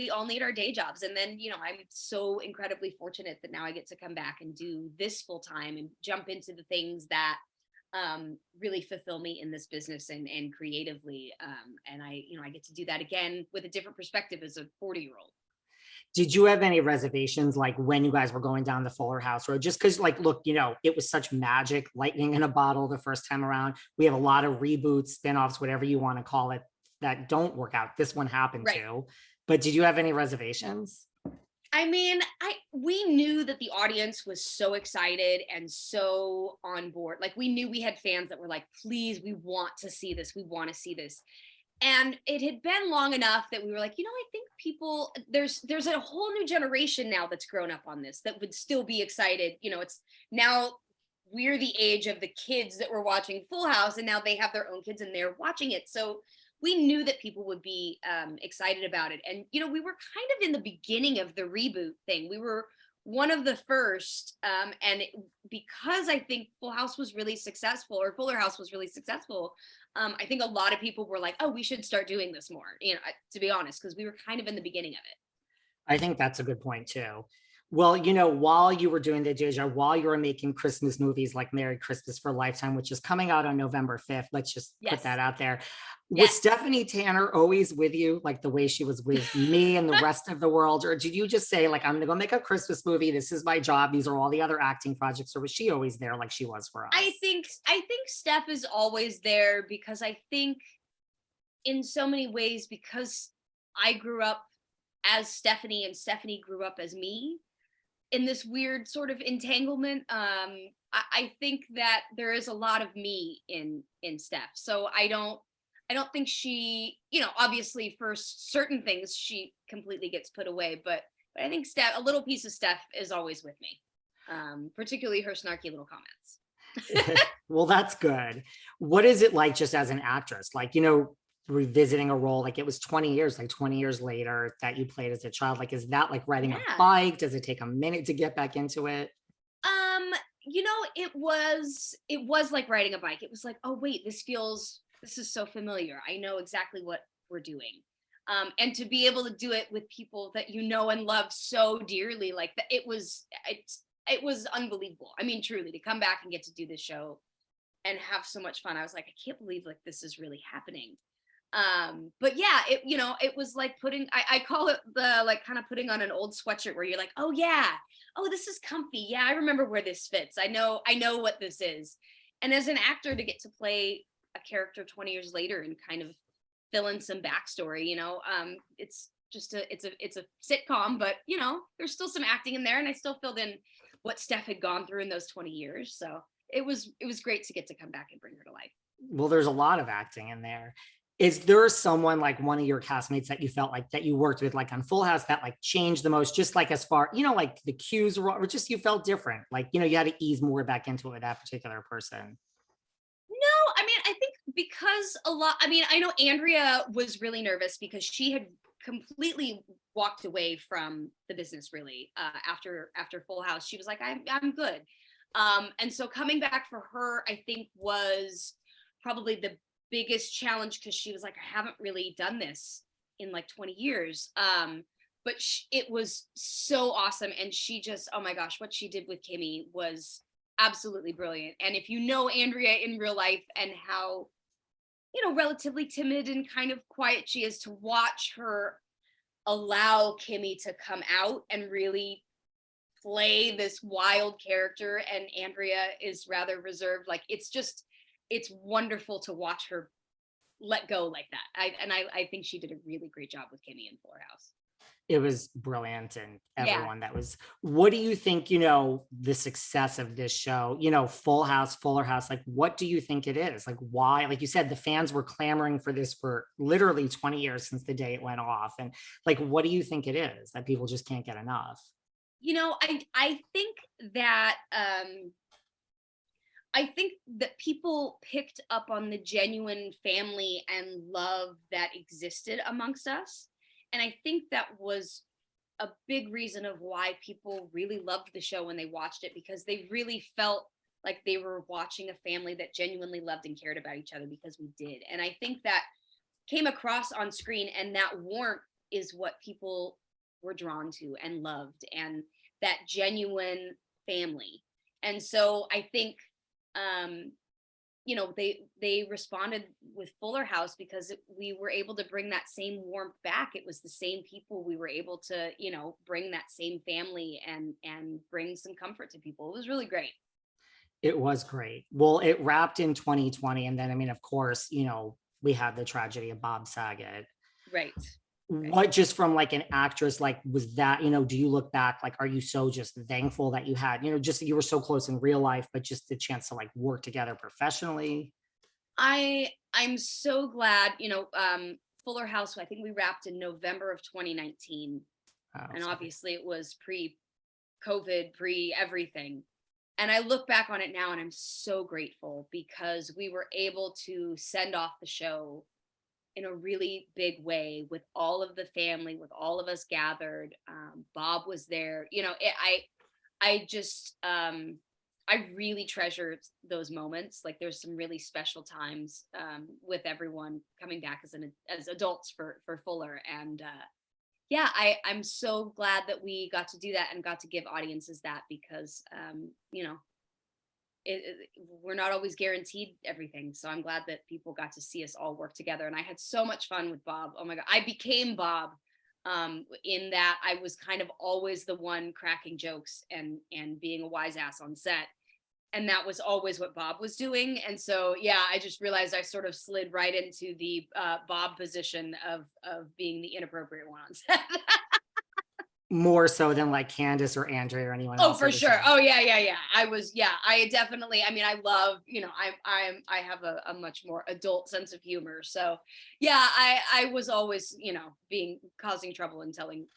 we all need our day jobs. And then, I'm so incredibly fortunate that now I get to come back and do this full time and jump into the things that really fulfill me in this business and creatively. And I get to do that again with a different perspective as a 40-year-old. Did you have any reservations like when you guys were going down the Fuller House road? Just because like, look, it was such magic, lightning in a bottle the first time around. We have a lot of reboots, spinoffs, whatever you want to call it, that don't work out. This one happened too. But did you have any reservations? I mean, we knew that the audience was so excited and so on board. Like we knew we had fans that were like, please, we want to see this. We want to see this. And it had been long enough that we were like, I think people, there's a whole new generation now that's grown up on this that would still be excited. It's now we're the age of the kids that were watching Full House, and now they have their own kids and they're watching it. So we knew that people would be excited about it. And, we were kind of in the beginning of the reboot thing. We were one of the first. Because I think Full House was really successful, or Fuller House was really successful, I think a lot of people were like, oh, we should start doing this more, to be honest, because we were kind of in the beginning of it. I think that's a good point too. Well, while you were doing the day job, while you were making Christmas movies like Merry Christmas for Lifetime, which is coming out on November 5th, let's just put that out there. Was Stephanie Tanner always with you, like the way she was with me and the rest of the world? Or did you just say, like, I'm going to go make a Christmas movie. This is my job. These are all the other acting projects. Or was she always there like she was for us? I think Steph is always there, because I think in so many ways, because I grew up as Stephanie and Stephanie grew up as me in this weird sort of entanglement. I think that there is a lot of me in Steph. So I don't think she, obviously for certain things she completely gets put away, but I think a little piece of Steph is always with me, particularly her snarky little comments. Well, that's good. What is it like just as an actress? Like, revisiting a role, like it was 20 years, like 20 years later that you played as a child. Like, is that like riding a bike? Does it take a minute to get back into it? It was like riding a bike. It was like, oh wait, this is so familiar. I know exactly what we're doing. And to be able to do it with people that you know and love so dearly, like that, it was unbelievable. I mean, truly, to come back and get to do this show and have so much fun. I was like, I can't believe like this is really happening. But yeah, it was like I call it the like kind of putting on an old sweatshirt where you're like, oh yeah, oh, this is comfy. Yeah, I remember where this fits. I know what this is. And as an actor, to get to play a character 20 years later and kind of fill in some backstory, it's just it's a sitcom, but there's still some acting in there, and I still filled in what Steph had gone through in those 20 years. So it was great to get to come back and bring her to life. Well, there's a lot of acting in there. Is there someone like one of your castmates that you felt like that you worked with like on Full House that like changed the most, just like as far, like the cues were, or just you felt different, like, you had to ease more back into it with that particular person? No, I mean, I think because I know Andrea was really nervous because she had completely walked away from the business really after Full House. She was like, I'm good. And so coming back for her, I think was probably the biggest challenge, because she was like, I haven't really done this in like 20 years. But it was so awesome. And she just, oh my gosh, what she did with Kimmy was absolutely brilliant. And if you know Andrea in real life and how, relatively timid and kind of quiet she is, to watch her allow Kimmy to come out and really play this wild character, and Andrea is rather reserved. Like, it's wonderful to watch her let go like that. I think she did a really great job with Kimmy in Fuller House. It was brilliant, and everyone that was. What do you think, the success of this show, Full House, Fuller House, like, what do you think it is? Like, why, like you said, the fans were clamoring for this for literally 20 years since the day it went off. And like, what do you think it is that people just can't get enough? I think that, I think that people picked up on the genuine family and love that existed amongst us. And I think that was a big reason of why people really loved the show when they watched it, because they really felt like they were watching a family that genuinely loved and cared about each other, because we did. And I think that came across on screen, and that warmth is what people were drawn to and loved, and that genuine family. And so I think, they responded with Fuller House because we were able to bring that same warmth back. It was the same people. We were able to, bring that same family and bring some comfort to people. It was really great. It was great. Well, it wrapped in 2020. And then, I mean, of course, we had the tragedy of Bob Saget. Right. What, just from like an actress, like, was that, do you look back, like, are you so just thankful that you had, just that you were so close in real life, but just the chance to like work together professionally? I'm so glad, Fuller House, I think we wrapped in November of 2019. And obviously it was pre-COVID, pre-everything. And I look back on it now and I'm so grateful because we were able to send off the show in a really big way with all of the family, with all of us gathered. Bob was there. I just, I really treasure those moments. Like, there's some really special times with everyone coming back as adults for Fuller. And I'm so glad that we got to do that and got to give audiences that, because we're not always guaranteed everything. So I'm glad that people got to see us all work together. And I had so much fun with Bob. Oh my God. I became Bob in that I was kind of always the one cracking jokes and being a wise ass on set. And that was always what Bob was doing. And so, I just realized I sort of slid right into the Bob position of being the inappropriate one on set. More so than like Candiace or Andrea or anyone else. Oh, for sure. Oh, yeah. I definitely, I mean, I love, I have a much more adult sense of humor. So I was always, causing trouble and telling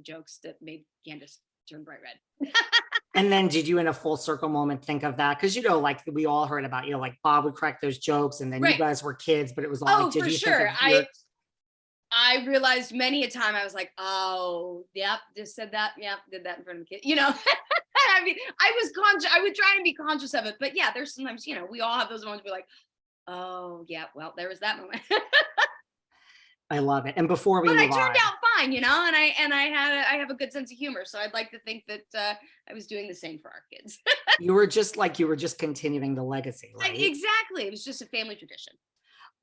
jokes that made Candiace turn bright red. And then did you, in a full circle moment, think of that? Because, like, we all heard about, like, Bob would crack those jokes and then you guys were kids, but it was all like, did you think of I realized many a time I was like, oh, yep, just said that. Yep, did that in front of the kid. I mean, I would try and be conscious of it. But there's sometimes, we all have those moments where we're like, oh, yeah, well, there was that moment. I love it. And before we move on, I turned out fine, and I have a good sense of humor. So I'd like to think that I was doing the same for our kids. you were just continuing the legacy, right? Exactly. It was just a family tradition.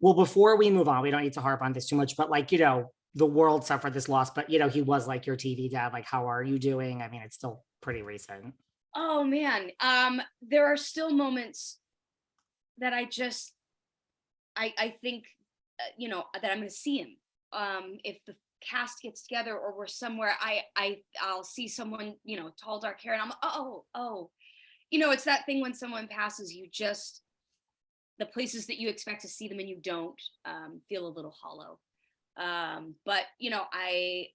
Well, before we move on, we don't need to harp on this too much, but like, the world suffered this loss, but he was like your TV dad. Like, how are you doing? I mean, it's still pretty recent. Oh man. There are still moments that I think, that I'm going to see him. If the cast gets together or we're somewhere, I'll see someone, tall, dark hair, and I'm, oh, it's that thing when someone passes, the places that you expect to see them and you don't, feel a little hollow. But I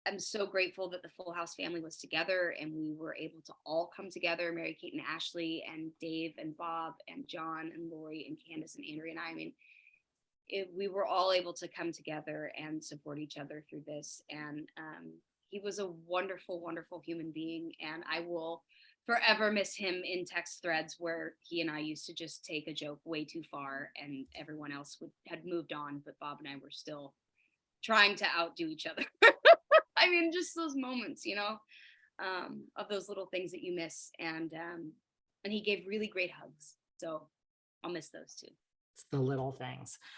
am so grateful that the Full House family was together and we were able to all come together, Mary Kate and Ashley and Dave and Bob and John and Lori and Candiace and Andrea and I. I mean, we were all able to come together and support each other through this. And he was a wonderful, wonderful human being. And I will forever miss him in text threads where he and I used to just take a joke way too far and everyone else had moved on, but Bob and I were still trying to outdo each other. I mean, just those moments, of those little things that you miss. And he gave really great hugs. So I'll miss those too. It's the little things.